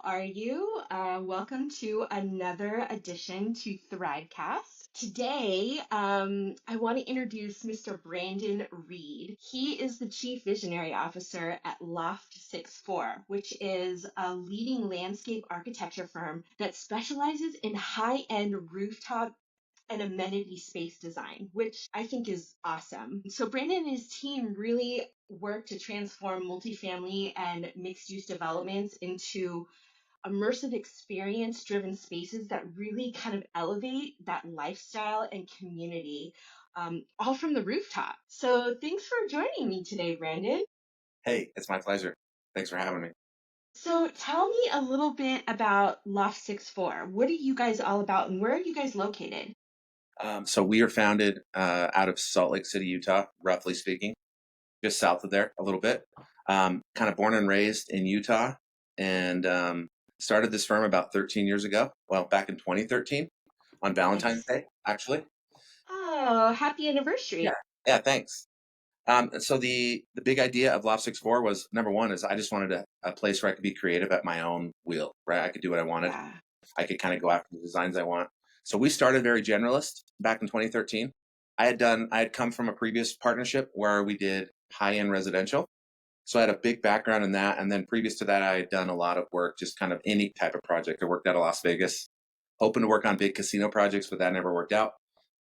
How are you? Welcome to another edition to Thrivecast. Today, I want to introduce Mr. Brandon Reed. He is the Chief Visionary Officer at Loft 64, which is a leading landscape architecture firm that specializes in high-end rooftop and amenity space design, which I think is awesome. So Brandon and his team really work to transform multifamily and mixed use developments into immersive experience driven spaces that really kind of elevate that lifestyle and community, all from the rooftop. So thanks for joining me today, Brandon. Hey, it's my pleasure. Thanks for having me. So tell me a little bit about Loft 64. What are you guys all about and where are you guys located? So we are founded out of Salt Lake City, Utah, roughly speaking, just south of there a little bit. Kind of born and raised in Utah, and started this firm about 13 years ago. Well, back in 2013 on Valentine's Nice. Day, actually. Oh, happy Yeah, anniversary. yeah. Thanks. So the big idea of Loft 64 was number one is I just wanted a place where I could be creative at my own wheel, right? I could do what I wanted. Yeah. I could kind of go after the designs I want. So we started very generalist back in 2013. I had come from a previous partnership where we did high-end residential. So I had a big background in that. And then previous to that, I had done a lot of work, just kind of any type of project. I worked out of Las Vegas, hoping to work on big casino projects, but that never worked out.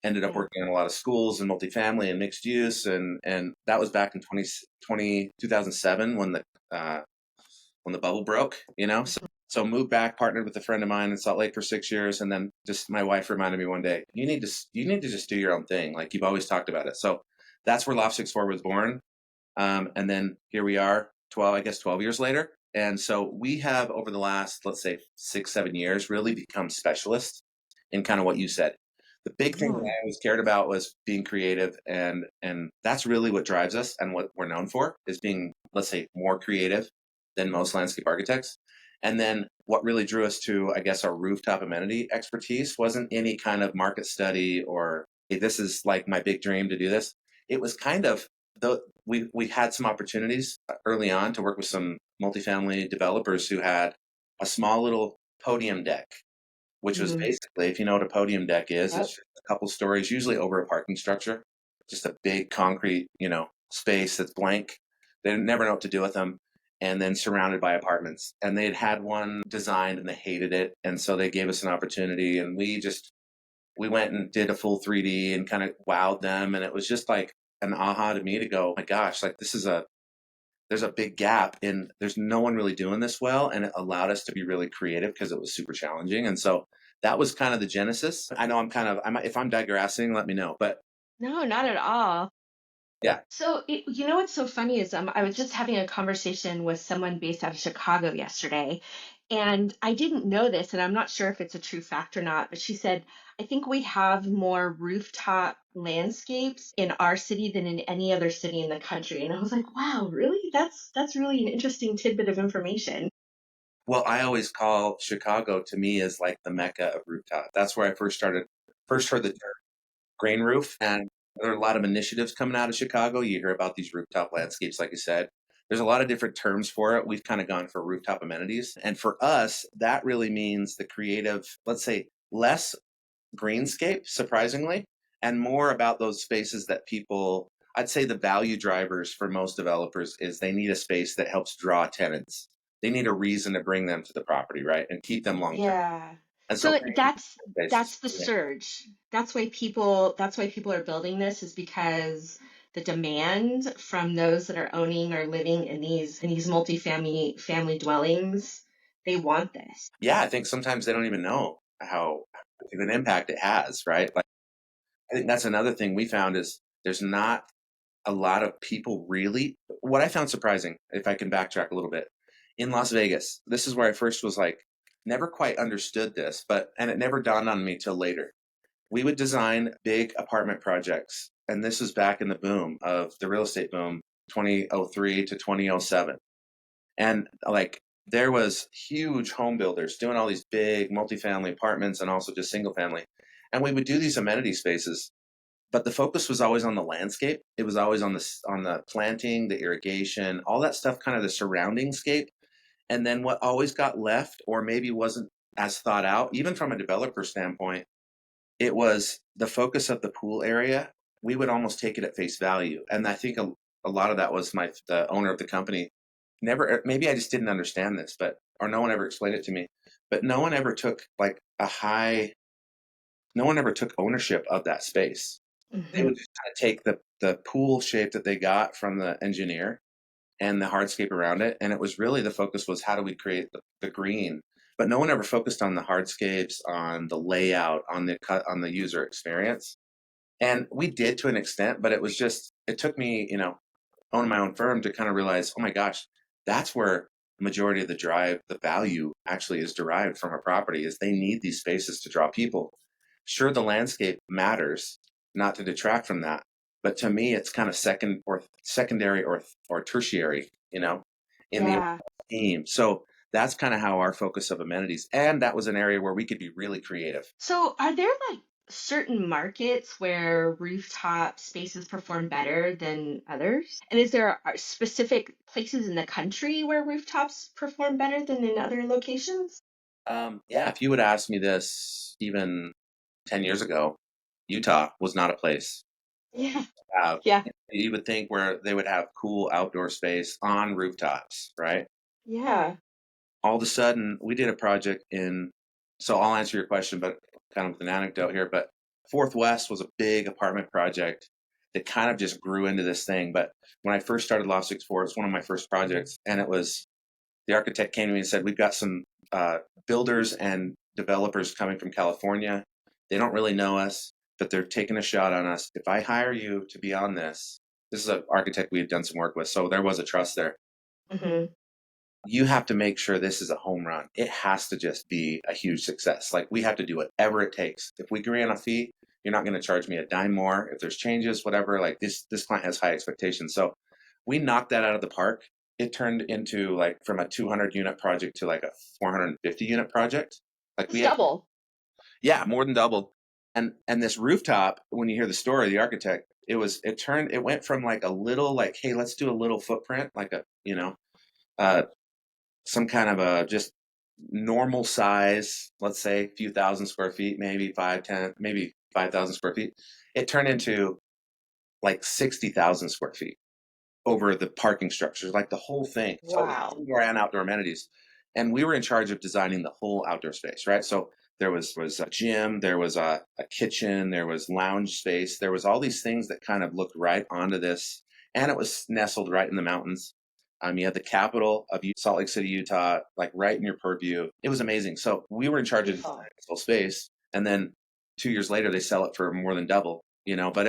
Ended up Yeah. working on a lot of schools and multifamily and mixed use. And that was back in 2007 when the bubble broke, you know? So moved back, partnered with a friend of mine in Salt Lake for 6 years. And then just my wife reminded me one day, you need to just do your own thing. Like you've always talked about it. So that's where Loft 64 was born. And then here we are 12 years later. And so we have over the last, let's say 6, 7 years, really become specialists in kind of what you said. The big thing that Mm. I always cared about was being creative, and that's really what drives us and what we're known for is being, let's say, more creative than most landscape architects. And then what really drew us to, I guess, our rooftop amenity expertise wasn't any kind of market study or hey, this is like my big dream to do this. It was kind of we had some opportunities early on to work with some multifamily developers who had a small little podium deck, which was Mm. basically, if you know what a podium deck is, it's Yep. just a couple stories, usually over a parking structure, just a big concrete, space that's blank. They never know what to do with them. And then surrounded by apartments. And they'd had one designed and they hated it. And so they gave us an opportunity and we went and did a full 3D and kind of wowed them. And it was just like an aha to me to go, my gosh, like there's a big gap in, there's no one really doing this well. And it allowed us to be really creative because it was super challenging. And so that was kind of the genesis. I know if I'm digressing, let me know. But No, not at all. yeah, So, you know what's so funny is I was just having a conversation with someone based out of Chicago yesterday, and I didn't know this, and I'm not sure if it's a true fact or not, but she said, I think we have more rooftop landscapes in our city than in any other city in the country. And I was like, wow, really? That's really an interesting tidbit of information. well, I always call Chicago to me as like the mecca of rooftop. That's where I first heard the term green roof. And there are a lot of initiatives coming out of Chicago. You hear about these rooftop landscapes, like you said. There's a lot of different terms for it. We've kind of gone for rooftop amenities. And for us, that really means the creative, let's say, less greenscape, surprisingly, and more about those spaces that people, I'd say the value drivers for most developers is they need a space that helps draw tenants. They need a reason to bring them to the property, right? And keep them long term. Yeah. And so So creating spaces. that's the Yeah. surge. That's why people are building this is because the demand from those that are owning or living in these multifamily family dwellings, they want this. Yeah, I think sometimes they don't even know how big an impact it has, right? Like I think that's another thing we found is there's not a lot of people really. What I found surprising, if I can backtrack a little bit, in Las Vegas, this is where I first was like, never quite understood this, and it never dawned on me till later. We would design big apartment projects, and this was back in the boom of the real estate boom, 2003 to 2007. And like there was huge home builders doing all these big multifamily apartments and also just single family. And we would do these amenity spaces, but the focus was always on the landscape. It was always on the planting, the irrigation, all that stuff, kind of the surrounding scape. And then what always got left, or maybe wasn't as thought out, even from a developer standpoint, it was the focus of the pool area. We would almost take it at face value. And I think a lot of that was the owner of the company never, maybe I just didn't understand this, but, or no one ever explained it to me, but no one ever took like no one ever took ownership of that space. They Hmm. would just kind of take the pool shape that they got from the engineer and the hardscape around it. And it was really the focus was how do we create the green? But no one ever focused on the hardscapes, on the layout, on the cut, on the user experience. And we did to an extent, but it was just, it took me, owning my own firm to kind of realize, oh my gosh, that's where the majority of the value actually is derived from a property is they need these spaces to draw people. Sure, the landscape matters, not to detract from that. But to me, it's kind of secondary or tertiary, in the Yeah. team. So that's kind of how our focus of amenities. And that was an area where we could be really creative. So, are there like certain markets where rooftop spaces perform better than others? And is there specific places in the country where rooftops perform better than in other locations? Yeah, if you would ask me this even 10 years ago, Utah was not a place Yeah. to have. Yeah. You would think where they would have cool outdoor space on rooftops, right? Yeah. All of a sudden, we did a project so I'll answer your question, but kind of with an anecdote here. But Fourth West was a big apartment project that kind of just grew into this thing. But when I first started Loft 64, it's one of my first projects. And it was the architect came to me and said, we've got some builders and developers coming from California. They don't really know us, but they're taking a shot on us. If I hire you to be on this is an architect we had done some work with. So there was a trust there. Hmm. You have to make sure this is a home run. It has to just be a huge success. Like we have to do whatever it takes. If we agree on a fee, you're not going to charge me a dime more. If there's changes, whatever, like this client has high expectations. So we knocked that out of the park. It turned into like from a 200 unit project to like a 450 unit project. Like It's we had, double. yeah, more than double. And this rooftop, when you hear the story, the architect, it went from like a little like, hey, let's do a little footprint, like uh, some kind of a just normal size, let's say a few thousand square feet, maybe 5, 10, maybe 5,000 square feet. It turned into like 60,000 square feet over the parking structures, like the whole thing. So it was Wow. indoor and outdoor amenities. And we were in charge of designing the whole outdoor space, right? So there was a gym, there was a kitchen, there was lounge space, there was all these things that kind of looked right onto this. And it was nestled right in the mountains. You had the capital of Salt Lake City, Utah, like right in your purview. It was amazing. So we were in charge of Beautiful. designing this whole space. And then 2 years later, they sell it for more than double. But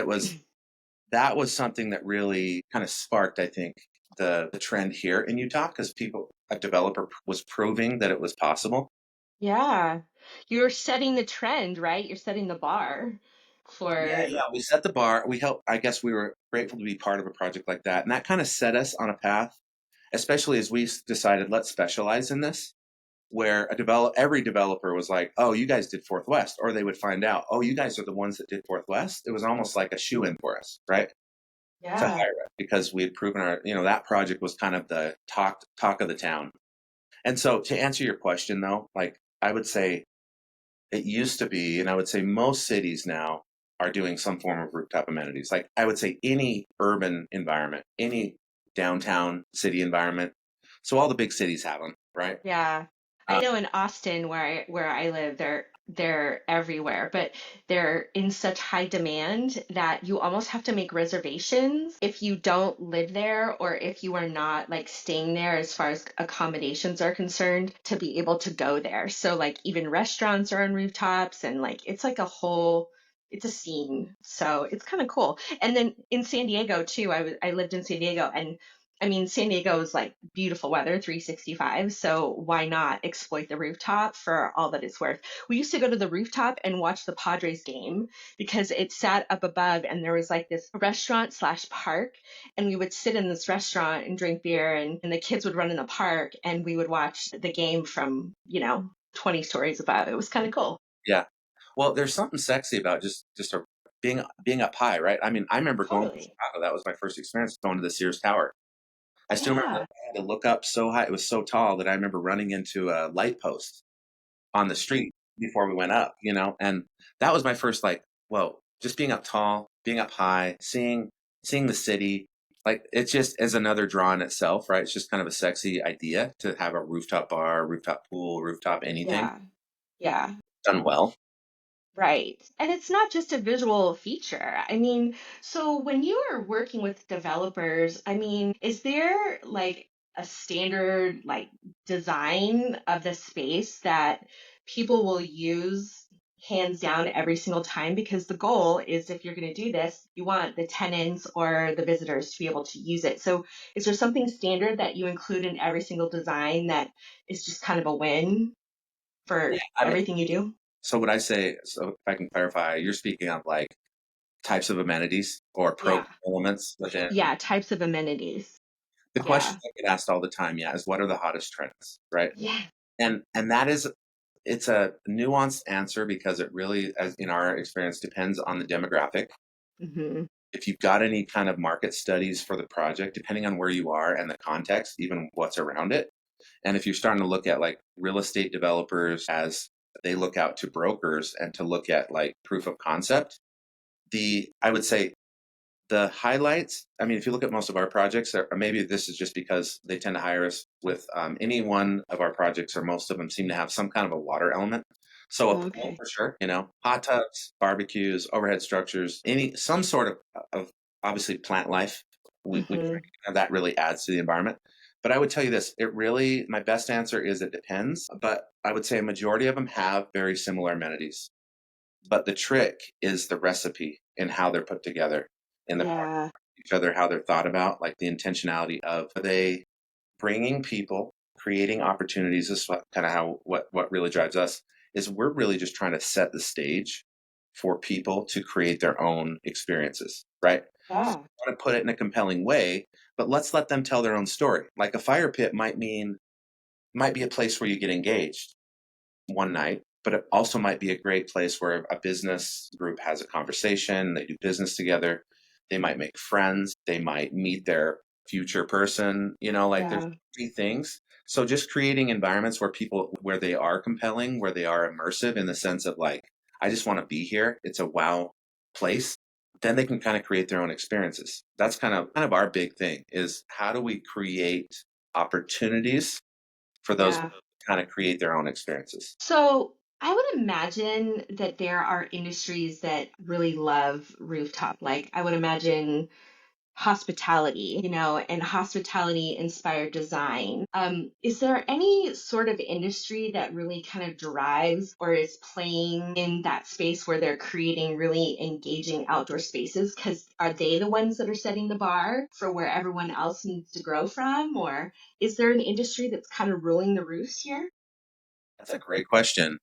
that was something that really kind of sparked, I think, the trend here in Utah because a developer was proving that it was possible. Yeah. You're setting the trend, right? You're setting the bar Yeah, for, yeah. We set the bar. We helped. I guess we were grateful to be part of a project like that, and that kind of set us on a path. Especially as we decided, let's specialize in this. Where every developer was like, "Oh, you guys did Fourth West," or they would find out, "Oh, you guys are the ones that did Fourth West." It was almost like a shoe in for us, right? To yeah. hire us because we had proven that project was kind of the talk of the town. And so to answer your question though, like I would say it used to be, and I would say most cities now are doing some form of rooftop amenities. Like I would say any urban environment, any downtown city environment. So all the big cities have them, right? Yeah. I Uh, know in Austin where I live, they're everywhere, but they're in such high demand that you almost have to make reservations if you don't live there or if you are not like staying there as far as accommodations are concerned to be able to go there. So like even restaurants are on rooftops and like it's like it's a scene. So it's kind of cool. And then in San Diego too, I lived in San Diego and I mean, San Diego is like beautiful weather, 365. So why not exploit the rooftop for all that it's worth? We used to go to the rooftop and watch the Padres game because it sat up above and there was like this restaurant slash park. And we would sit in this restaurant and drink beer and the kids would run in the park and we would watch the game from, 20 stories above. It was kind of cool. yeah. Well, there's something sexy about being up high, right? I mean, I remember going to Totally. Chicago. That was my first experience going to the Sears Tower. I still remember Yeah. I had to look up so high. It was so tall that I remember running into a light post on the street before we went up, and that was my first like, whoa, just being up tall, being up high, seeing the city. Like it just is another draw in itself, right? It's just kind of a sexy idea to have a rooftop bar, rooftop pool, rooftop anything Yeah. Yeah. done well. Right. And it's not just a visual feature. I mean, so when you are working with developers, I mean, is there like a standard like design of the space that people will use hands down every single time? Because the goal is if you're going to do this, you want the tenants or the visitors to be able to use it. So is there something standard that you include in every single design that is just kind of a win Yeah, for I mean, everything you do? so what I say, so if I can clarify, you're speaking of like types of amenities or program Yeah. elements within. Yeah, types of amenities. The question Yeah. I get asked all the time, yeah, is what are the hottest trends, right? Yeah. And that is, it's a nuanced answer because it really, as in our experience, depends on the demographic. Hmm. If you've got any kind of market studies for the project, depending on where you are and the context, even what's around it. And if you're starting to look at like real estate developers as they look out to brokers and to look at like proof of concept, I would say the highlights, I mean, if you look at most of our projects, or maybe this is just because they tend to hire us with any one of our projects, or most of them seem to have some kind of a water element. So a pool Okay. for sure, hot tubs, barbecues, overhead structures, some sort of obviously plant life. We try Hmm. to have that really adds to the environment. But I would tell you this, my best answer is it depends. But I would say a majority of them have very similar amenities. But the trick is the recipe and how they're put together in the Yeah. each other, how they're thought about, like the intentionality of are they bringing people, creating opportunities. This is kind of how what really drives us is we're really just trying to set the stage for people to create their own experiences, right? So Yeah. I want to put it in a compelling way, but let's let them tell their own story. Like a fire pit might be a place where you get engaged one night, but it also might be a great place where a business group has a conversation, they do business together, they might make friends, they might meet their future person, like there's Yeah. three things. So just creating environments where they are compelling, where they are immersive in the sense of like, I just want to be here. It's a wow place. Then they can kind of create their own experiences. That's kind of our big thing is how do we create opportunities for those Yeah. kind of create their own experiences. So I would imagine that there are industries that really love rooftop. Like I would imagine hospitality, and hospitality inspired design. Is there any sort of industry that really kind of drives or is playing in that space where they're creating really engaging outdoor spaces? Because are they the ones that are setting the bar for where everyone else needs to grow from? Or is there an industry that's kind of ruling the roost here? That's a great question.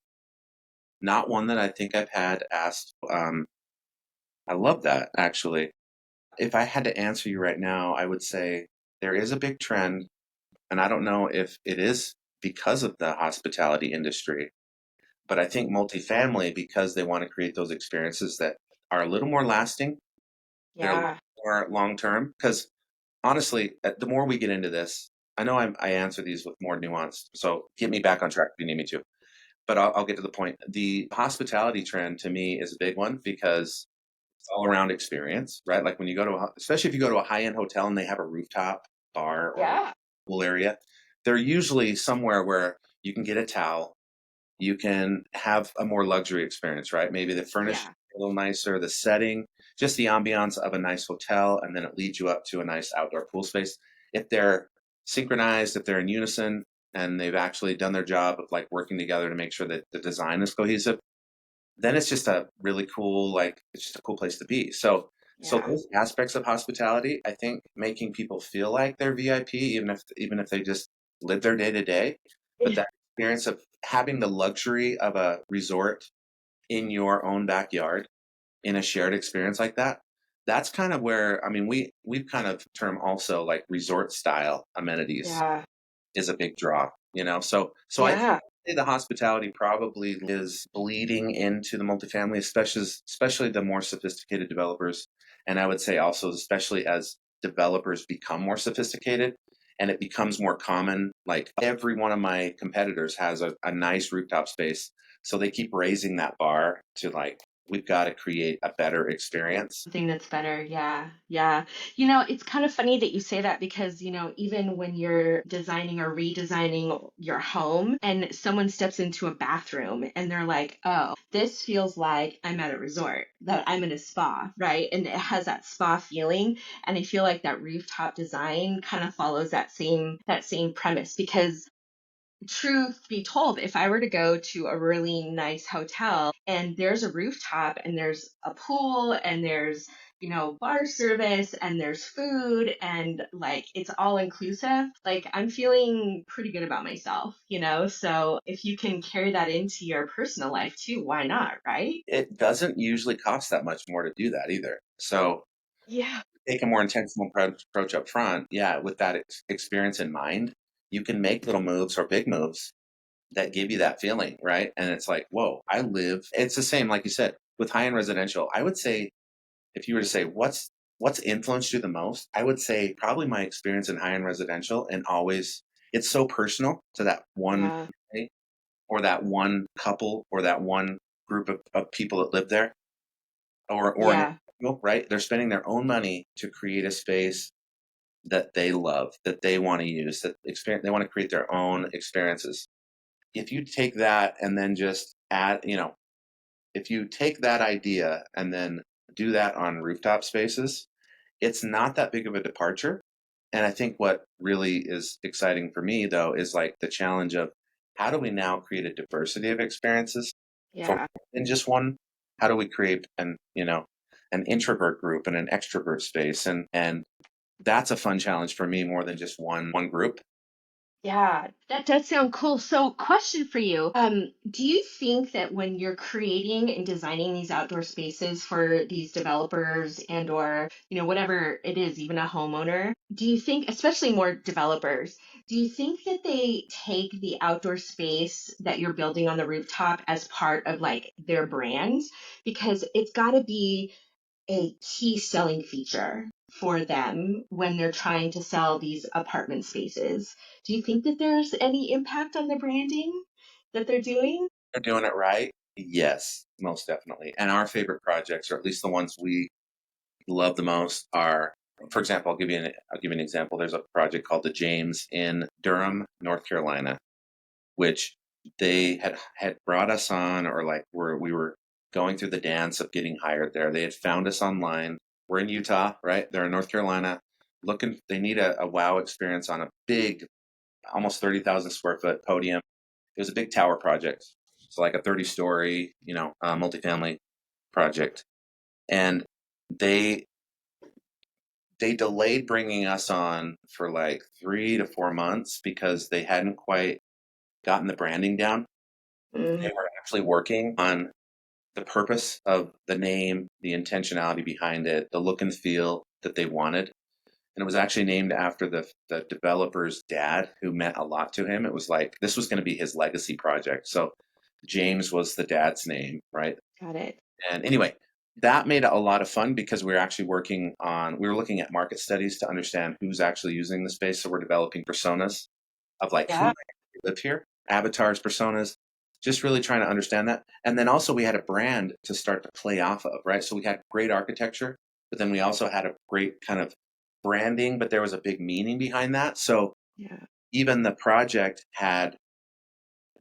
Not one that I think I've had asked. I love that actually. If I had to answer you right now, I would say there is a big trend, and I don't know if it is because of the hospitality industry, but I think multifamily, because they want to create those experiences that are a little more lasting, they're a little Yeah. more long term. Because honestly, the more we get into this, I know I answer these with more nuance. So get me back on track if you need me to. But I'll get to the point. The hospitality trend to me is a big one because it's all around experience, right? Like when you go especially if you go to a high end hotel and they have a rooftop bar or Yeah. pool area, they're usually somewhere where you can get a towel, you can have a more luxury experience, right? Maybe the furniture Yeah. a little nicer, the setting, just the ambiance of a nice hotel, and then it leads you up to a nice outdoor pool space. If they're synchronized, if they're in unison, and they've actually done their job of like working together to make sure that the design is cohesive, then it's just a really cool, like it's just a cool place to be. So Yeah. those aspects of hospitality, I think making people feel like they're VIP, even if they just live their day to day, but that experience of having the luxury of a resort in your own backyard in a shared experience like that, that's kind of where, I mean, we've kind of term also like resort style amenities Yeah. is a big draw. So I Yeah. say the hospitality probably is bleeding into the multifamily, especially the more sophisticated developers. And I would say also, especially as developers become more sophisticated, and it becomes more common. Like every one of my competitors has a nice rooftop space. So they keep raising that bar to like, we've got to create a better experience. Something that's better. Yeah. Yeah. It's kind of funny that you say that because, even when you're designing or redesigning your home and someone steps into a bathroom and they're like, oh, this feels like I'm at a resort, that I'm in a spa, right? And it has that spa feeling. And I feel like that rooftop design kind of follows that same premise because truth be told, if I were to go to a really nice hotel and there's a rooftop and there's a pool and there's, bar service and there's food and like it's all inclusive, like I'm feeling pretty good about myself. So if you can carry that into your personal life too, why not, right? It doesn't usually cost that much more to do that either. So Yeah. take a more intentional approach up front. Yeah, with that experience in mind, you can make little moves or big moves that give you that feeling, right? And it's like, whoa, I live. It's the same, like you said, with high end residential. I would say, if you were to say what's influenced you the most, I would say probably my experience in high end residential, and always it's so personal to that one Yeah. family or that one couple or that one group of people that live there, or an Yeah. individual, right? They're spending their own money to create a space that they love, that they want to use, that experience. They want to create their own experiences. If you take that and then just add, if you take that idea and then do that on rooftop spaces, it's not that big of a departure. And I think what really is exciting for me, though, is like the challenge of how do we now create a diversity of experiences for Yeah. in just one? How do we create an introvert group and an extrovert space? And that's a fun challenge for me more than just one group. Yeah, that does sound cool. So, question for you. Do you think that when you're creating and designing these outdoor spaces for these developers and or, whatever it is, even a homeowner, do you think, especially more developers, do you think that they take the outdoor space that you're building on the rooftop as part of like their brand? Because it's got to be a key selling feature for them when they're trying to sell these apartment spaces. Do you think that there's any impact on the branding that they're doing? They're doing it right. Yes, most definitely. And our favorite projects, or at least the ones we love the most, are, for example, I'll give you an example. There's a project called the James in Durham, North Carolina, which they had brought us on, or like we were going through the dance of getting hired there. They had found us online. We're in Utah, right? They're in North Carolina. Looking, they need a wow experience on a big, almost 30,000 square foot podium. It was a big tower project, so like a 30-story, multifamily project, and they they delayed bringing us on for like 3 to 4 months because they hadn't quite gotten the branding down. Mm, They were actually working on the purpose of the name, the intentionality behind it, the look and feel that they wanted. And it was actually named after the developer's dad, who meant a lot to him. It was like this was going to be his legacy project. So James was the dad's name, right? got it. And anyway, that made it a lot of fun because we were looking at market studies to understand who's actually using the space. So we're developing personas of like who Yeah. might live here, avatars, personas, just really trying to understand that. And then also we had a brand to start to play off of, right? So we had great architecture, but then we also had a great kind of branding, but there was a big meaning behind that. So Yeah. even the project had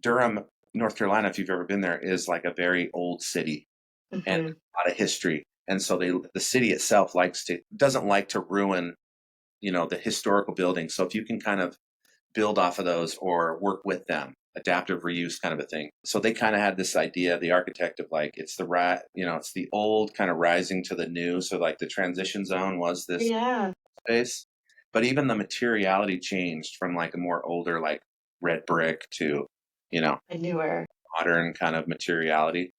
Durham, North Carolina, if you've ever been there, is like a very old city and Hmm. a lot of history. And so the city itself doesn't like to ruin, the historical buildings. So if you can kind of build off of those or work with them, adaptive reuse kind of a thing. So they kind of had this idea, the architect, of like it's the old kind of rising to the new. So like the transition zone was this Yeah. space, but even the materiality changed from like a more older like red brick to you know I knew her. modern kind of materiality.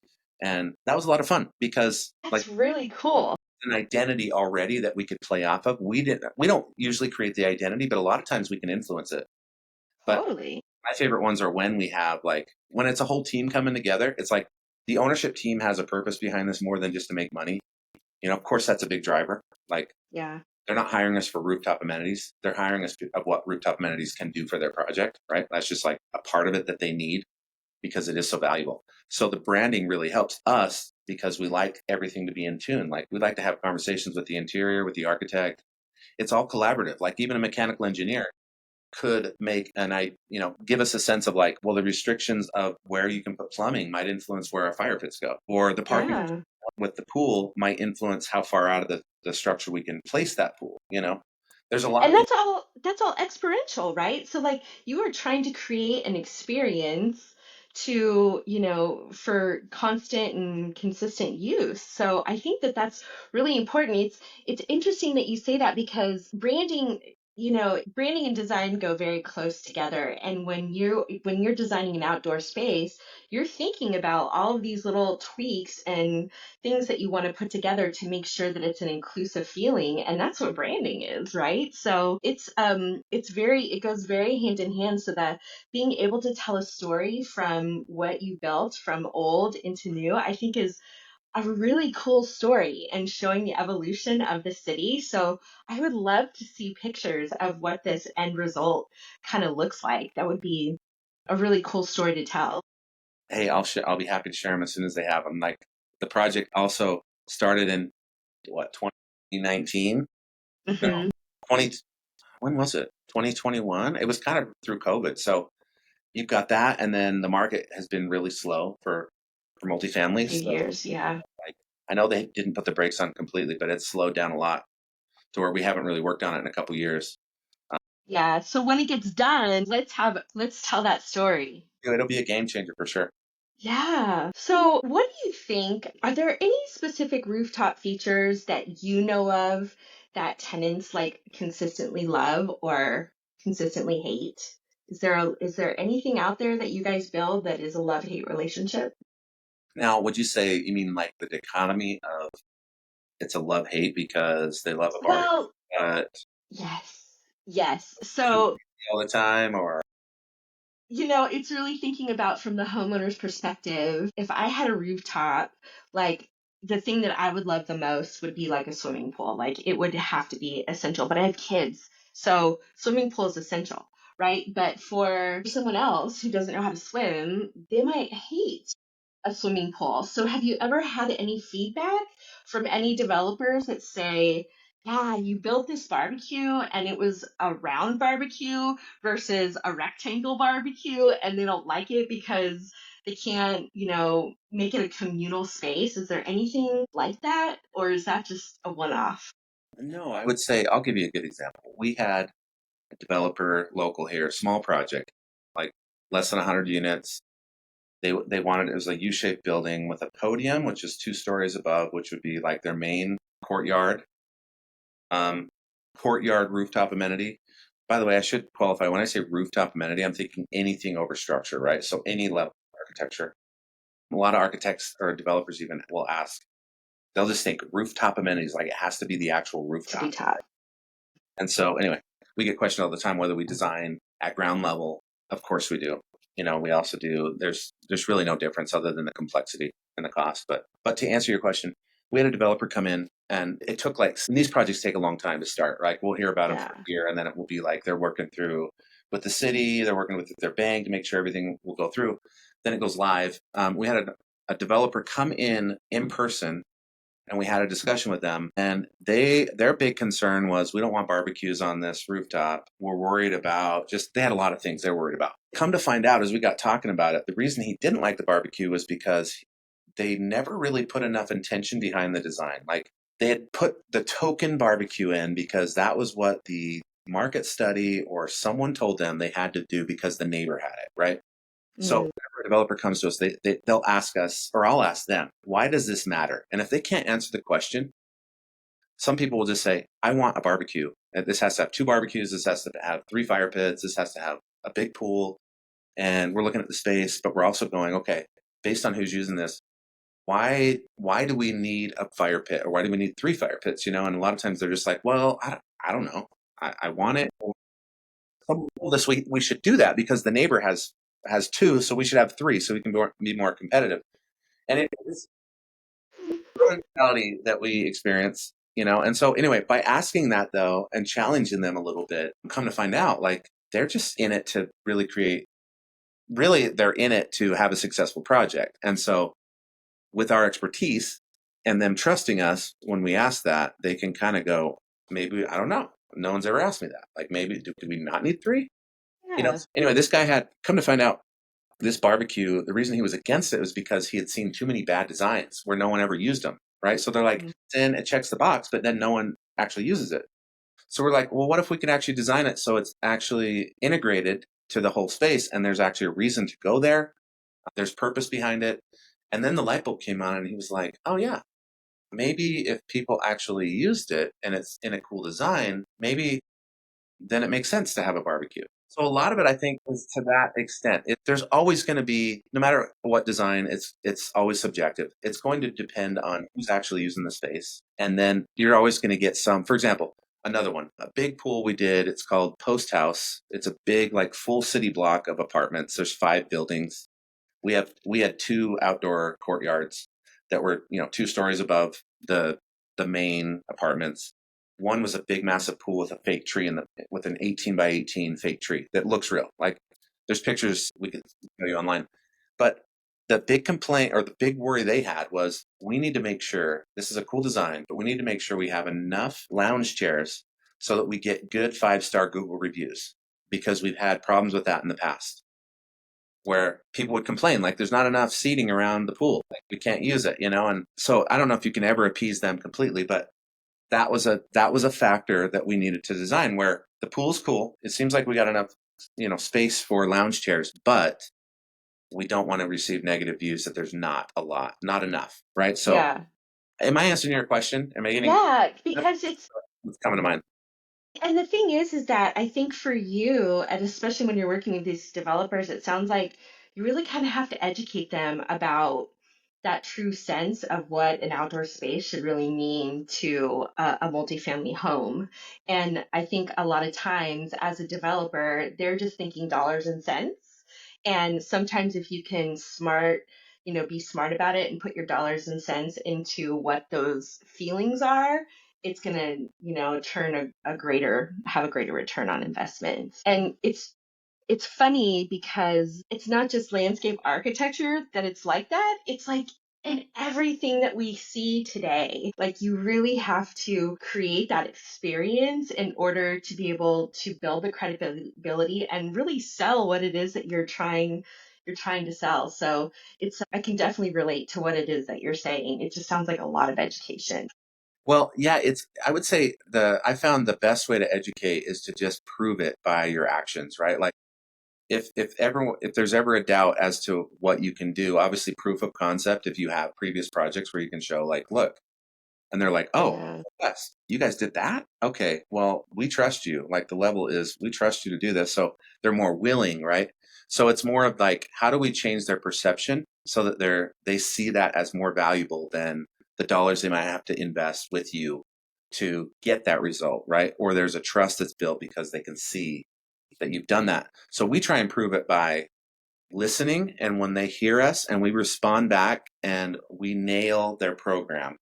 And that was a lot of fun because like That's really cool. an identity already that we could play off of. We don't usually create the identity, but a lot of times we can influence it. But Totally. my favorite ones are when we have like when it's a whole team coming together. It's like the ownership team has a purpose behind this more than just to make money. Of course that's a big driver. Like Yeah. They're not hiring us for rooftop amenities. They're hiring us of what rooftop amenities can do for their project, right? That's just like a part of it that they need because it is so valuable. So the branding really helps us because we like everything to be in tune. Like we like to have conversations with the interior, with the architect. It's all collaborative. Like even a mechanical engineer could make give us a sense of like, well, the restrictions of where you can put plumbing might influence where our fire pits go, or the parking Yeah. with the pool might influence how far out of the structure we can place that pool. There's a lot. And that's all experiential, right? So like you are trying to create an experience to, for constant and consistent use. So I think that that's really important. It's interesting that you say that because branding and design go very close together. And when you're designing an outdoor space, you're thinking about all of these little tweaks and things that you want to put together to make sure that it's an inclusive feeling, and that's what branding is, right? So it goes very hand in hand, so that being able to tell a story from what you built from old into new, I think is a really cool story and showing the evolution of the city. So I would love to see pictures of what this end result kind of looks like. That would be a really cool story to tell. Hey, I'll be happy to share them as soon as they have them. Like the project also started in what 2019? No, Hmm. 20. When was it? 2021. It was kind of through COVID. So you've got that, and then the market has been really slow for A multifamily. few So years, yeah. like I know they didn't put the brakes on completely, but it's slowed down a lot to where we haven't really worked on it in a couple years. Uh, Yeah, so when it gets done, let's tell that story. It'll be a game changer for sure. Yeah. So, what do you think? Are there any specific rooftop features that you know of that tenants like consistently love or consistently hate? Is there anything out there that you guys build that is a love-hate relationship? Now, would you say you mean like the dichotomy of it's a love hate because they love a barbecue, Well, but yes. Yes. too So all the time, or it's really thinking about from the homeowner's perspective. If I had a rooftop, like the thing that I would love the most would be like a swimming pool. Like it would have to be essential. But I have kids, so swimming pool is essential, right? But for someone else who doesn't know how to swim, they might hate a swimming pool. So have you ever had any feedback from any developers that say, yeah, you built this barbecue and it was a round barbecue versus a rectangle barbecue, and they don't like it because they can't, make it a communal space? Is there anything like that, or is that just a one off? no, I would say I'll give you a good example. We had a developer local here, small project, like less than 100 units. They wanted it was a U-shaped building with a podium, which is 2 stories above, which would be like their main courtyard, um, courtyard rooftop amenity. By the way, I should qualify when I say rooftop amenity, I'm thinking anything over structure, right? So any level of architecture. A lot of architects or developers even will ask, they'll just think rooftop amenities, like it has to be the actual Tippy rooftop. top. And so, anyway, we get questioned all the time whether we design at ground level. Of course, we do. We also do. There's really no difference other than the complexity and the cost. But to answer your question, we had a developer come in, and it took and these projects take a long time to start. Right, we'll hear about them for a Yeah. year, and then it will be like they're working through with the city, they're working with their bank to make sure everything will go through. Then it goes live. We had a developer come in person, and we had a discussion with them, and their big concern was we don't want barbecues on this rooftop. We're worried about just they had a lot of things they're worried about. Come to find out as we got talking about it, the reason he didn't like the barbecue was because they never really put enough intention behind the design. Like they had put the token barbecue in because that was what the market study or someone told them they had to do because the neighbor had it, right? So Mm. whenever a developer comes to us, they'll ask us, or I'll ask them, why does this matter? And if they can't answer the question, some people will just say, I want a barbecue. And this has to have 2 barbecues. This has to have 3 fire pits. This has to have a big pool. And we're looking at the space, but we're also going, okay, based on who's using this, why do we need a fire pit, or why do we need 3 fire pits? And a lot of times they're just like, well, I don't know. I want it. Well, this we should do that because the neighbor has 2, so we should have 3, so we can be more competitive. And it is the mentality that we experience. And so anyway, by asking that though and challenging them a little bit, come to find out, like they're just in it to really they're in it to have a successful project. And so with our expertise and them trusting us when we ask that, they can kind of go, maybe, I don't know. No one's ever asked me that. Like maybe do we not need three? Yeah. Anyway, this guy had come to find out this barbecue, the reason he was against it was because he had seen too many bad designs where no one ever used them. Right. So they're like, Mhm. then it checks the box, but then no one actually uses it. So we're like, well, what if we could actually design it so it's actually integrated to the whole space and there's actually a reason to go there? There's purpose behind it. And then the light bulb came on and he was like, oh, yeah, maybe if people actually used it and it's in a cool design, maybe then it makes sense to have a barbecue. So a lot of it, I think, is to that extent. There's always going to be, no matter what design, it's always subjective. It's going to depend on who's actually using the space, and then you're always going to get some. For example, another one, a big pool we did. It's called Post House. It's a big, like, full city block of apartments. There's 5 buildings. We had 2 outdoor courtyards that were 2 stories above the main apartments. One was a big massive pool with a fake tree with an 18 by 18 fake tree that looks real. Like there's pictures we could show you online. But the big complaint or the big worry they had was we need to make sure this is a cool design, but we need to make sure we have enough lounge chairs so that we get good 5-star Google reviews because we've had problems with that in the past where people would complain like there's not enough seating around the pool, like we can't use it. And so I don't know if you can ever appease them completely, but that was a factor that we needed to design where the pool's cool, it seems like we got enough space for lounge chairs, but we don't want to receive negative views that there's not enough, right? So Yeah. am I answering your question? Am I getting Yeah, because what's coming to mind? and the thing is that I think for you, and especially when you're working with these developers, it sounds like you really kind of have to educate them about that true sense of what an outdoor space should really mean to a multifamily home. And I think a lot of times as a developer, they're just thinking dollars and cents. And sometimes if you can be smart about it and put your dollars and cents into what those feelings are, it's going to, have a greater return on investment. And it's funny because it's not just landscape architecture that it's like that. It's like in everything that we see today. Like you really have to create that experience in order to be able to build the credibility and really sell what it is that you're trying to sell. So it's I can definitely relate to what it is that you're saying. It just sounds like a lot of education. Well, yeah, I would say I found the best way to educate is to just prove it by your actions, right? Like if there's ever a doubt as to what you can do, obviously proof of concept, if you have previous projects where you can show like, look, and they're like, oh, Yeah. yes, you guys did that? Okay, well, we trust you. Like the level is, we trust you to do this. So they're more willing, right? So it's more of like, how do we change their perception so that they see that as more valuable than the dollars they might have to invest with you to get that result, right? Or there's a trust that's built because they can see that you've done that. So we try and prove it by listening. And when they hear us and we respond back and we nail their program,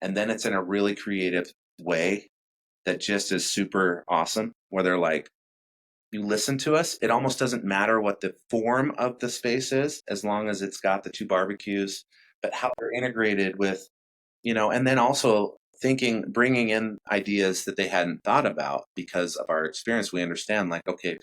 and then it's in a really creative way that just is super awesome, where they're like, you listen to us. It almost doesn't matter what the form of the space is, as long as it's got the 2 barbecues, but how they're integrated with, and then also bringing in ideas that they hadn't thought about because of our experience. We understand like, okay,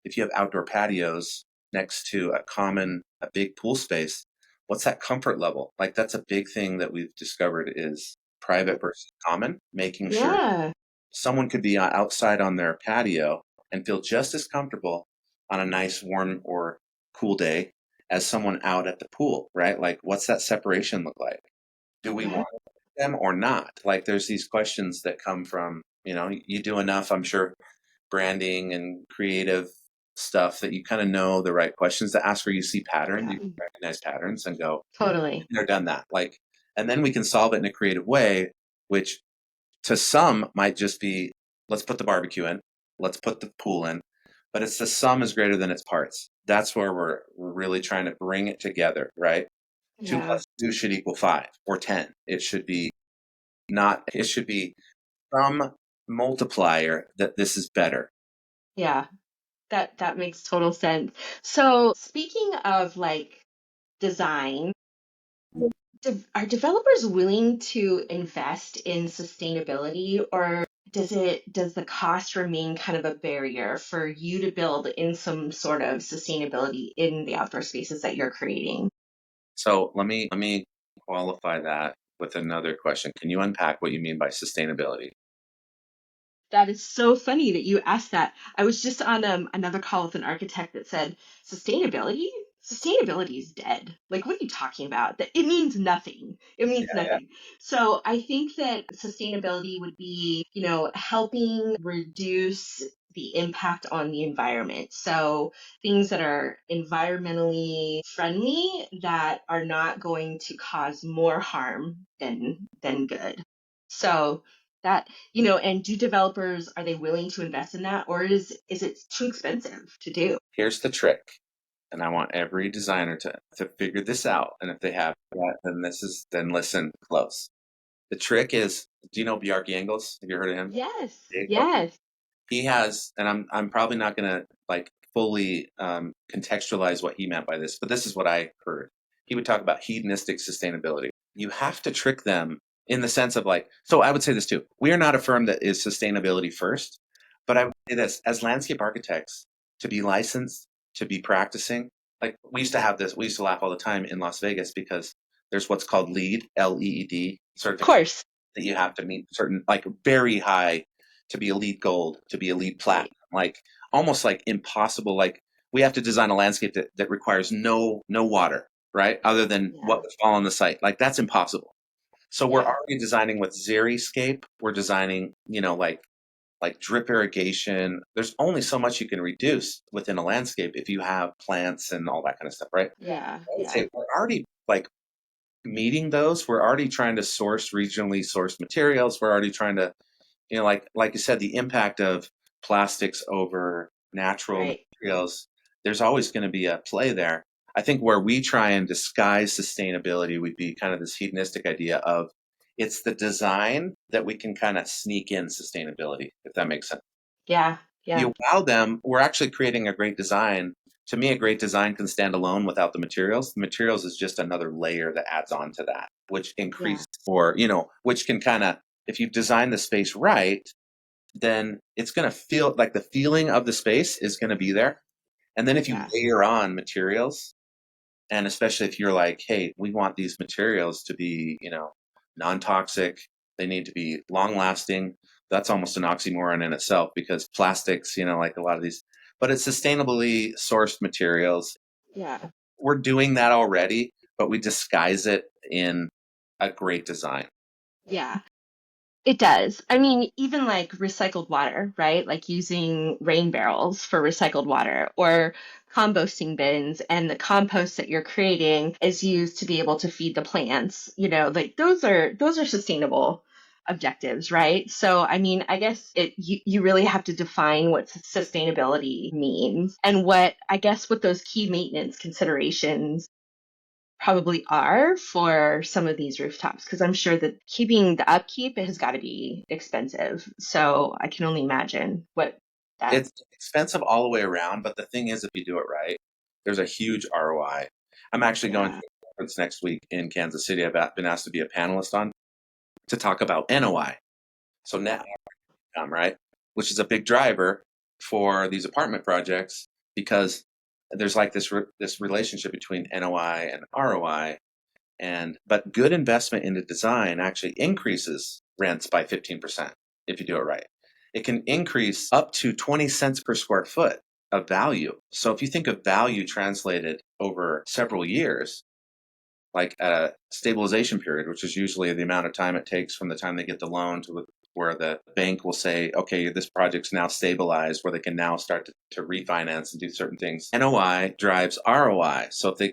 if you have outdoor patios next to a big pool space, what's that comfort level? Like that's a big thing that we've discovered is private versus common, making sure Yeah. someone could be outside on their patio and feel just as comfortable on a nice warm or cool day as someone out at the pool, right? Like what's that separation look like? Do we Yeah. want them or not? Like there's these questions that come from, you do enough, I'm sure, branding and creative stuff that you kind of know the right questions to ask where you see patterns, Yeah. you recognize patterns and go, Totally. they're done that. Like, and then we can solve it in a creative way, which to some might just be, let's put the barbecue in, let's put the pool in, but it's the sum is greater than its parts. That's where we're really trying to bring it together, right? Two Yeah. plus two should equal 5 or 10. It should be Not, it should be some multiplier that this is better. Yeah, that makes total sense. So speaking of like design, are developers willing to invest in sustainability, or does the cost remain kind of a barrier for you to build in some sort of sustainability in the outdoor spaces that you're creating? So let me qualify that with another question. Can you unpack what you mean by sustainability? That is so funny that you asked that. I was just on another call with an architect that said, sustainability? Sustainability is dead. Like, what are you talking about? That it means nothing. It Yeah, means yeah. nothing. So I think that sustainability would be, helping reduce the impact on the environment. So things that are environmentally friendly that are not going to cause more harm than good. So that and do developers, are they willing to invest in that, or is it too expensive to do? Here's the trick. And I want every designer to figure this out. And if they have that, then listen close. The trick is, do you know Bjarke Ingels? Have you heard of him? Yes, Big. Okay. yes. He has, and I'm probably not going to like fully contextualize what he meant by this, but this is what I heard. He would talk about hedonistic sustainability. You have to trick them in the sense of like, so I would say this too. We are not a firm that is sustainability first, but I would say this as landscape architects, to be licensed, to be practicing. Like we used to have this, we used to laugh all the time in Las Vegas because there's what's called LEED, LEED Of certification course. that you have to meet certain, like very high to be elite gold, to be elite platinum, Right. like almost like impossible. Like we have to design a landscape that requires no water, right? Other than what Yeah. would fall on the site. Like that's impossible. So we're Yeah. already designing with Xeriscape. We're designing, like drip irrigation. There's only so much you can reduce within a landscape if you have plants and all that kind of stuff, right? Yeah. I would Yeah. say we're already like meeting those. We're already trying to source regionally sourced materials. We're already trying to, like you said, the impact of plastics over natural Right. materials, there's always going to be a play there. I think where we try and disguise sustainability would be kind of this hedonistic idea of it's the design that we can kind of sneak in sustainability, if that makes sense. Yeah. Yeah. You allow them, we're actually creating a great design. To me, a great design can stand alone without the materials. The materials is just another layer that adds on to that, which Yeah. increase or, which can kind of, if you design the space right, then it's going to feel like the feeling of the space is going to be there. And then if you Yeah. layer on materials, and especially if you're like, hey, we want these materials to be, non-toxic, they need to be long lasting. That's almost an oxymoron in itself because plastics, like a lot of these, but it's sustainably sourced materials. Yeah. We're doing that already, but we disguise it in a great design. Yeah. It does. I mean, even like recycled water, right? Like using rain barrels for recycled water or composting bins, and the compost that you're creating is used to be able to feed the plants. Like those are sustainable objectives, right? So, I mean, I guess you really have to define what sustainability means and what those key maintenance considerations probably are for some of these rooftops, because I'm sure that keeping the upkeep has got to be expensive. So I can only imagine what that. It's expensive all the way around, but the thing is, if you do it right, there's a huge ROI. I'm actually going to Yeah. a conference next week in Kansas City. I've been asked to be a panelist on to talk about NOI, so net income, right? Which is a big driver for these apartment projects because there's like this relationship between NOI and ROI, and but good investment into design actually increases rents by 15% if you do it right. It can increase up to 20 cents per square foot of value. So if you think of value translated over several years, like a stabilization period, which is usually the amount of time it takes from the time they get the loan to where the bank will say, okay, this project's now stabilized, where they can now start to refinance and do certain things. NOI drives ROI. So if they,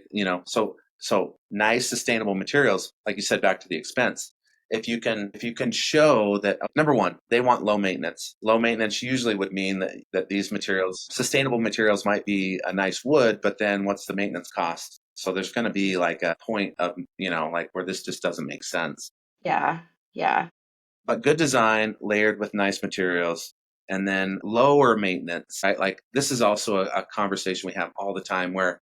so nice sustainable materials, like you said, back to the expense. If you can show that number one, they want low maintenance. Low maintenance usually would mean that these materials, sustainable materials might be a nice wood, but then what's the maintenance cost? So there's going to be like a point of, like where this just doesn't make sense. Yeah. Yeah. but good design layered with nice materials, and then lower maintenance, right? Like this is also a conversation we have all the time where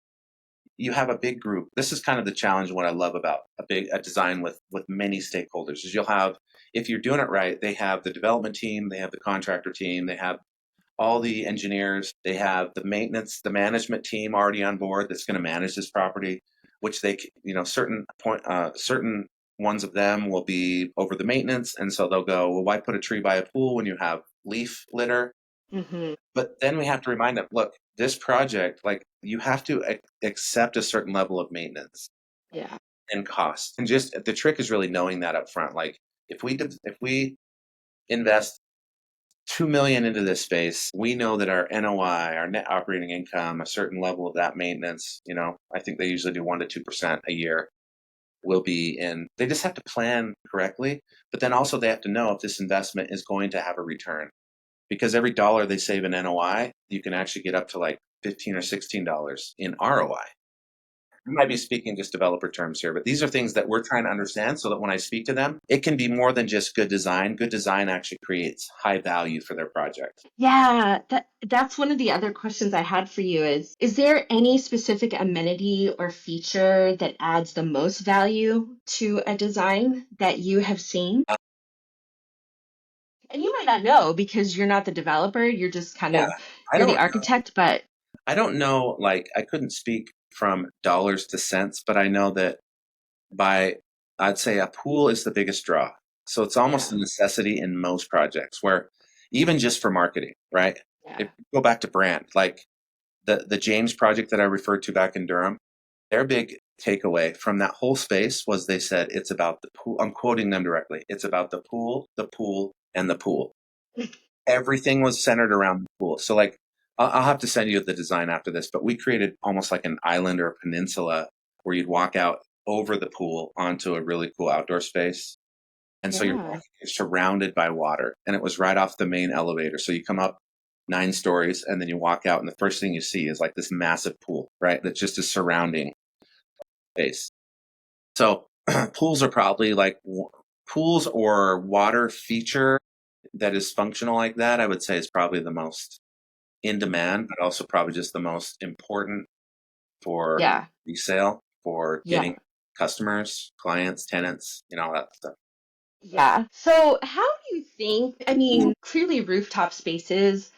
you have a big group. This is kind of the challenge. What I love about a design with many stakeholders is you'll have, if you're doing it right, they have the development team, they have the contractor team, they have all the engineers, they have the maintenance, the management team already on board that's going to manage this property, which certain ones of them will be over the maintenance, and so they'll go, well, why put a tree by a pool when you have leaf litter? Hmm. But then we have to remind them, look, this project, like you have to accept a certain level of maintenance Yeah. and cost, and just the trick is really knowing that up front. Like if we invest 2 million into this space, we know that our NOI, our net operating income, a certain level of that maintenance, I think they usually do 1 to 2% a year, will be in. They just have to plan correctly, but then also they have to know if this investment is going to have a return, because every dollar they save in NOI, you can actually get up to like $15 or $16 in ROI. I might be speaking just developer terms here, but these are things that we're trying to understand so that when I speak to them, it can be more than just good design. Good design actually creates high value for their project. Yeah, that's one of the other questions I had for you is there any specific amenity or feature that adds the most value to a design that you have seen? And you might not know because you're not the developer, you're just kind Yeah, of I you're the don't architect, but I don't know, like I couldn't speak from dollars to cents, but I know that by I'd say a pool is the biggest draw. So it's almost yeah, a necessity in most projects where even just for marketing, right? If yeah. you go back to brand, like the James project that I referred to back in Durham, their big takeaway from that whole space was they said it's about the pool. I'm quoting them directly. It's about the pool, and the pool. Everything was centered around the pool. So like I'll have to send you the design after this, but we created almost like an island or a peninsula where you'd walk out over the pool onto a really cool outdoor space. And so Yeah. you're surrounded by water, and it was right off the main elevator. So you come up 9 stories and then you walk out, and the first thing you see is like this massive pool, right? That just is surrounding space. So pools are probably like pools or water feature that is functional like that. I would say is probably the most in demand, but also probably just the most important for Yeah. resale, for Yeah. getting customers, clients, tenants, all that stuff. Yeah. So, how do you think? I mean, clearly, rooftop spaces,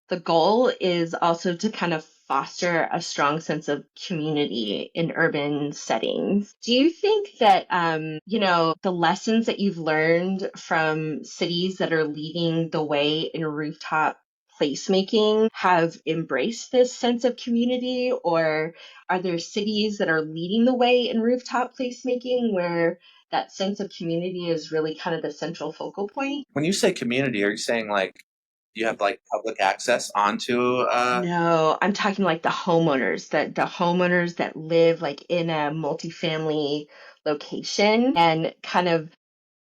the goal is also to kind of foster a strong sense of community in urban settings. Do you think that, the lessons that you've learned from cities that are leading the way in rooftop placemaking have embraced this sense of community, or are there cities that are leading the way in rooftop placemaking where that sense of community is really kind of the central focal point? When you say community, are you saying like you have like public access onto No, I'm talking like the homeowners that live like in a multifamily location and kind of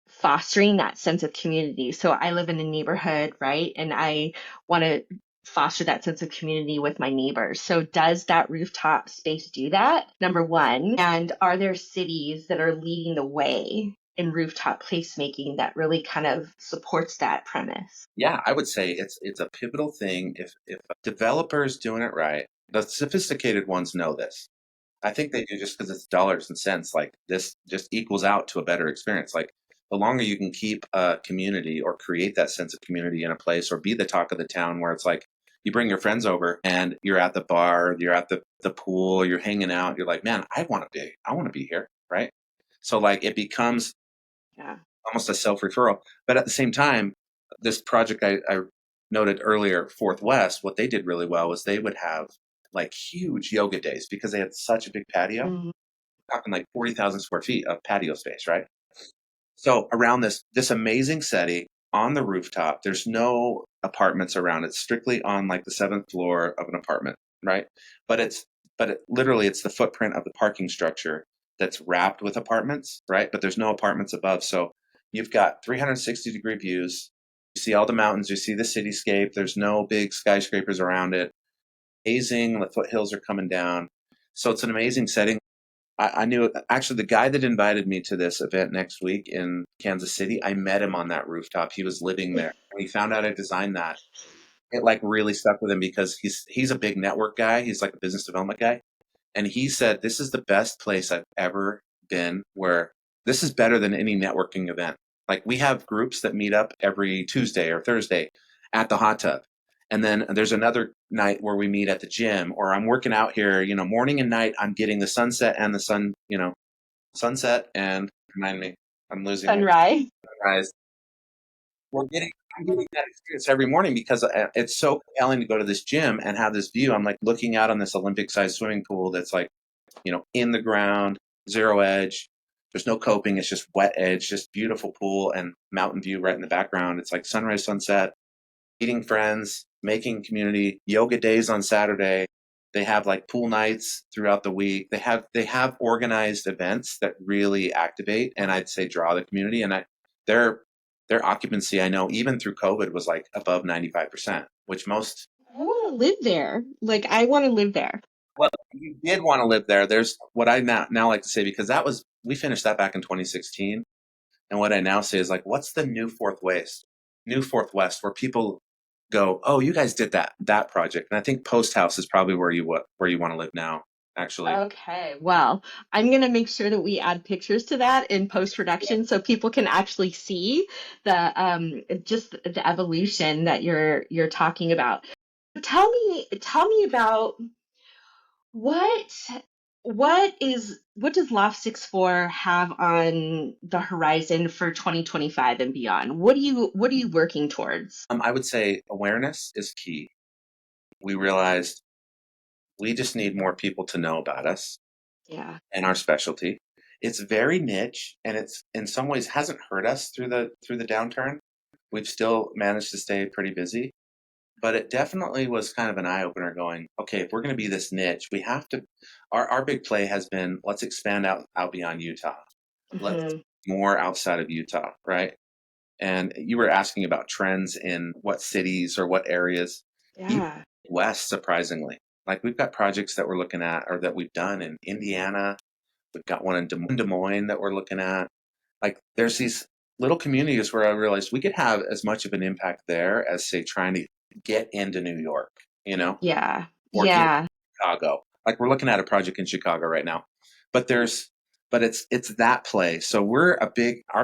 fostering that sense of community. So I live in a neighborhood, right? And I want to foster that sense of community with my neighbors. So does that rooftop space do that? Number one. And are there cities that are leading the way in rooftop placemaking that really kind of supports that premise? yeah, I would say it's a pivotal thing if a developer is doing it right. The sophisticated ones know this. I think they do just because it's dollars and cents. Like this just equals out to a better experience. Like the longer you can keep a community or create that sense of community in a place or be the talk of the town where it's like you bring your friends over and you're at the bar, you're at the pool, you're hanging out, you're like, man, I want to be here. Right. So like it becomes Yeah. almost a self referral. But at the same time, this project I noted earlier, Fourth West, what they did really well was they would have like huge yoga days because they had such a big patio, Mhm. talking like 40,000 square feet of patio space, right? So around this amazing setting on the rooftop, there's no apartments around. It's strictly on like the seventh floor of an apartment, right? But literally it's the footprint of the parking structure that's wrapped with apartments, right? But there's no apartments above. So you've got 360-degree views. You see all the mountains, you see the cityscape. There's no big skyscrapers around it. Amazing, the foothills are coming down. So it's an amazing setting. I knew actually the guy that invited me to this event next week in Kansas City. I met him on that rooftop. He was living there. And he found out I designed that. It like really stuck with him because he's a big network guy. He's like a business development guy. And he said, this is the best place I've ever been, where this is better than any networking event. Like we have groups that meet up every Tuesday or Thursday at the hot tub. And then there's another night where we meet at the gym, or I'm working out here, morning and night. I'm getting the sunset and the sunset and remind me, I'm losing my Sunrise. eyes. I'm getting that experience every morning because it's so compelling to go to this gym and have this view. I'm like looking out on this Olympic-sized swimming pool that's like, in the ground, zero edge. There's no coping. It's just wet edge, just beautiful pool and mountain view right in the background. It's like sunrise, sunset, meeting friends, making community, yoga days on Saturday. They have like pool nights throughout the week. They have organized events that really activate and I'd say draw the community. And their their occupancy, I know, even through COVID, was like above 95%, which most. I want to live there. Like, I want to live there. Well, you did want to live there. There's what I now like to say, because we finished that back in 2016. And what I now say is like, what's the new Fourth West, where people go, oh, you guys did that project. And I think Post House is probably where you want to live now, actually. Okay, well, I'm gonna make sure that we add pictures to that in post-production so people can actually see just the evolution that you're talking about. Tell me about what what does Loft 64 have on the horizon for 2025 and beyond? What are you working towards? I would say awareness is key. We realized we just need more people to know about us Yeah. and our specialty. It's very niche, and it's in some ways hasn't hurt us through the downturn. We've still managed to stay pretty busy, but it definitely was kind of an eye opener. Going, okay, if we're going to be this niche, we have to. Our big play has been, let's expand out beyond Utah. Let's Hmm. more outside of Utah, right? And you were asking about trends in what cities or what areas. Even Yeah. west, surprisingly, like we've got projects that we're looking at or that we've done in Indiana. We've got one in Des Moines that we're looking at. Like there's these little communities where I realized we could have as much of an impact there as, say, trying to get into New York, Yeah. or get Yeah. Chicago. Like we're looking at a project in Chicago right now. But it's that play. So our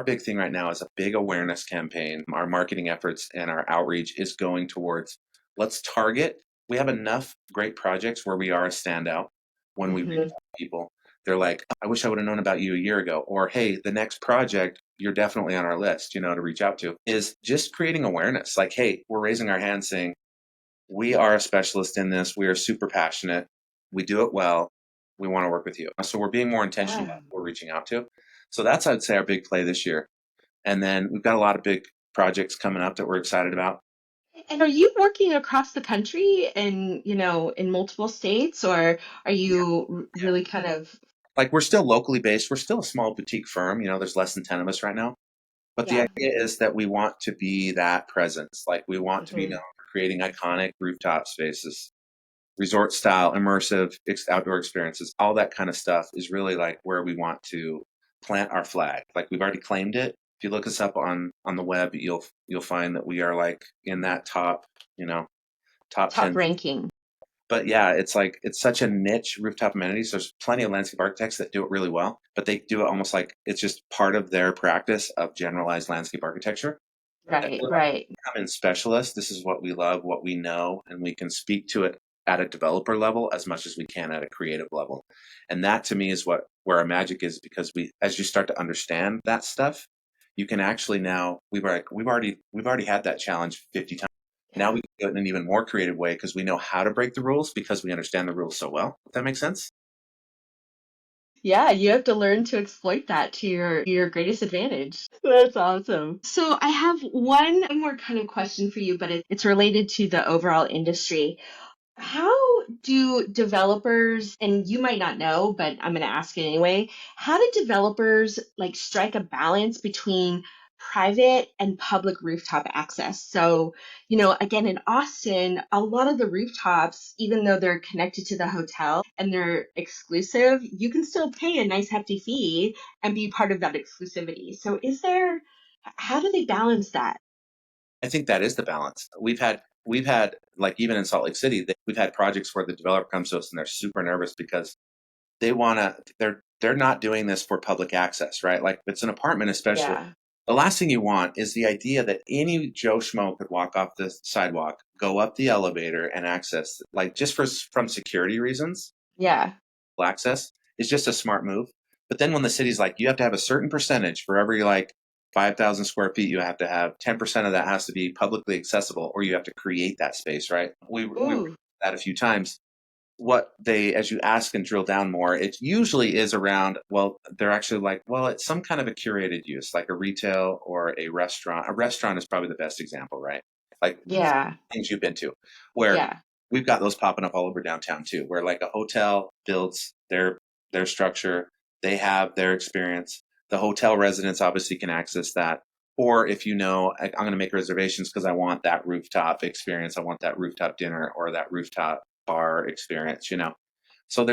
big thing right now is a big awareness campaign. Our marketing efforts and our outreach is going towards, let's target. We have enough great projects where we are a standout. When we reach Hmm. out to people, they're like, I wish I would have known about you a year ago. Or, hey, the next project, you're definitely on our list, to reach out to. Is just creating awareness. Like, hey, we're raising our hands saying, we are a specialist in this. We are super passionate. We do it well. We want to work with you. So we're being more intentional about Yeah. who we're reaching out to. So that's, I'd say, our big play this year. And then we've got a lot of big projects coming up that we're excited about. And are you working across the country and, in multiple states, or are Yeah. you Yeah. really kind of, Like we're still locally based. We're still a small boutique firm. There's less than 10 of us right now. But the yeah. idea is that we want to be that presence. Like we want to be Hmm. known for creating iconic rooftop spaces, resort style, immersive outdoor experiences, all that kind of stuff is really like where we want to plant our flag. Like we've already claimed it. If you look us up on the web, you'll find that we are like in that top Top 10. ranking? But yeah, it's like it's such a niche rooftop amenities. There's plenty of landscape architects that do it really well, but they do it almost like it's just part of their practice of generalized landscape architecture. That Right, we're like right. becoming specialists. This is what we love, what we know, and we can speak to it at a developer level as much as we can at a creative level. And that to me is where our magic is, because as you start to understand that stuff, you can actually now we've already had that challenge 50 times. Now Yeah. we can do it in an even more creative way because we know how to break the rules because we understand the rules so well. Does that make sense? Yeah, you have to learn to exploit that to your greatest advantage. That's awesome. So I have one more kind of question for you, but it's related to the overall industry. How do developers, and you might not know, but I'm going to ask it anyway, how do developers like strike a balance between private and public rooftop access. So, again, in Austin, a lot of the rooftops, even though they're connected to the hotel and they're exclusive, you can still pay a nice hefty fee and be part of that exclusivity. So, how do they balance that? I think that is the balance. We've had like even in Salt Lake City, we've had projects where the developer comes to us and they're super nervous because they're not doing this for public access, right? Like if it's an apartment, especially. Yeah, The last thing you want is the idea that any Joe Schmo could walk off the sidewalk, go up the elevator, and access, like just from security reasons, yeah. access is just a smart move. But then when the city's like, you have to have a certain percentage for every like 5,000 square feet, you have to have 10% of that has to be publicly accessible, or you have to create that space, right? We Ooh, that a few times. What they, as you ask and drill down more, it usually is around, well, they're actually like, well, it's some kind of a curated use, like a retail or a restaurant. A restaurant is probably the best example, right? Like yeah, things you've been to, where yeah, we've got those popping up all over downtown too, where like a hotel builds their structure, they have their experience. The hotel residents obviously can access that. Or if I'm going to make reservations because I want that rooftop experience, I want that rooftop dinner or that rooftop bar experience. So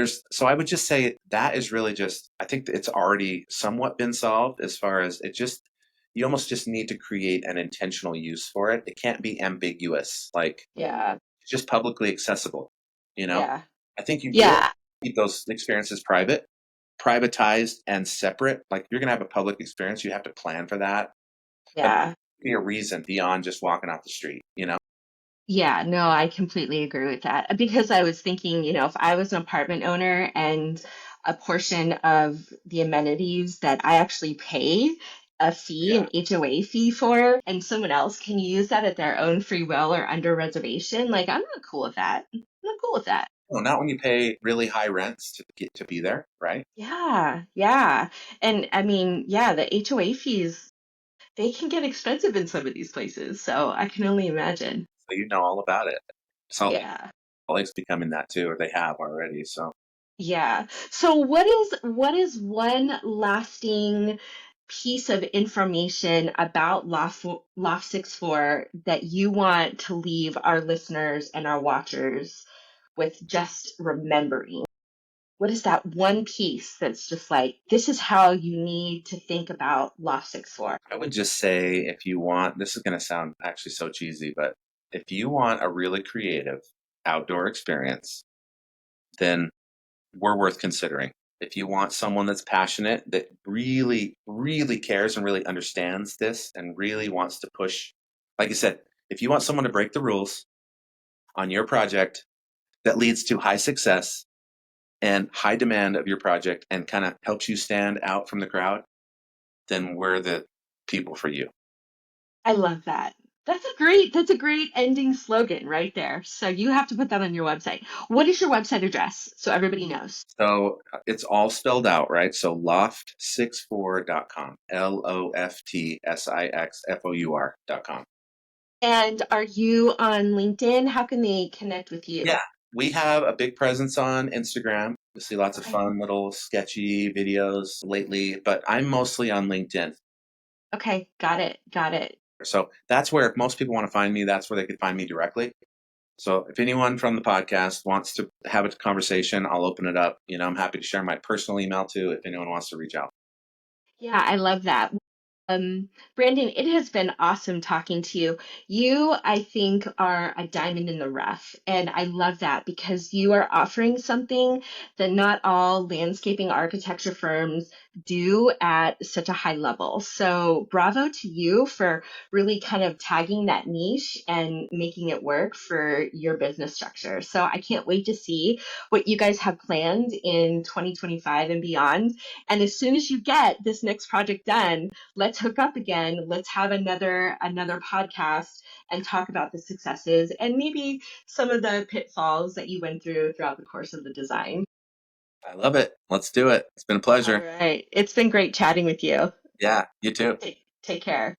I would just say that is really just, I think it's already somewhat been solved as far as you almost just need to create an intentional use for it. It can't be ambiguous. Like yeah, it's just publicly accessible. You know, yeah, I think you really yeah, keep those experiences privatized and separate. Like if you're going to have a public experience, you have to plan for that. But yeah. be a reason beyond just walking off the street. Yeah, no, I completely agree with that. Because I was thinking, if I was an apartment owner and a portion of the amenities that I actually pay a fee, Yeah. an HOA fee for, and someone else can use that at their own free will or under reservation, like I'm not cool with that. I'm not cool with that. Well, not when you pay really high rents to get to be there, right? Yeah, yeah. And I mean, yeah, the HOA fees, they can get expensive in some of these places. So I can only imagine. So you know all about it. Salt Yeah. Lake's becoming that too, or they have already. So Yeah. So what is one lasting piece of information about Loft 64 that you want to leave our listeners and our watchers with just remembering? What is that one piece that's just like, this is how you need to think about Loft 64? I would just say if you want, this is going to sound actually so cheesy, but if you want a really creative outdoor experience, then we're worth considering. If you want someone that's passionate, that really, really cares and really understands this and really wants to push, like I said, if you want someone to break the rules on your project that leads to high success and high demand of your project and kind of helps you stand out from the crowd, then we're the people for you. I love that. That's a great ending slogan right there. So you have to put that on your website. What is your website address so everybody knows? So it's all spelled out, right? So loft64.com, LOFTSIXFOUR.com. And are you on LinkedIn? How can they connect with you? Yeah, we have a big presence on Instagram. We see lots of Okay. fun little sketchy videos lately, but I'm mostly on LinkedIn. Okay. Got it. Got it. So that's where if most people want to find me, that's where they could find me directly. So if anyone from the podcast wants to have a conversation, I'll open it up. I'm happy to share my personal email too if anyone wants to reach out. Yeah, I love that. Brandon, it has been awesome talking to you. You, I think, are a diamond in the rough. And I love that because you are offering something that not all landscaping architecture firms do at such a high level. So, bravo to you for really kind of tagging that niche and making it work for your business structure. So, I can't wait to see what you guys have planned in 2025 and beyond. And as soon as you get this next project done, let's hook up again. Let's have another podcast and talk about the successes and maybe some of the pitfalls that you went through throughout the course of the design. I love it. Let's do it. It's been a All pleasure. right. It's been great chatting with you. Yeah, you too. Take care.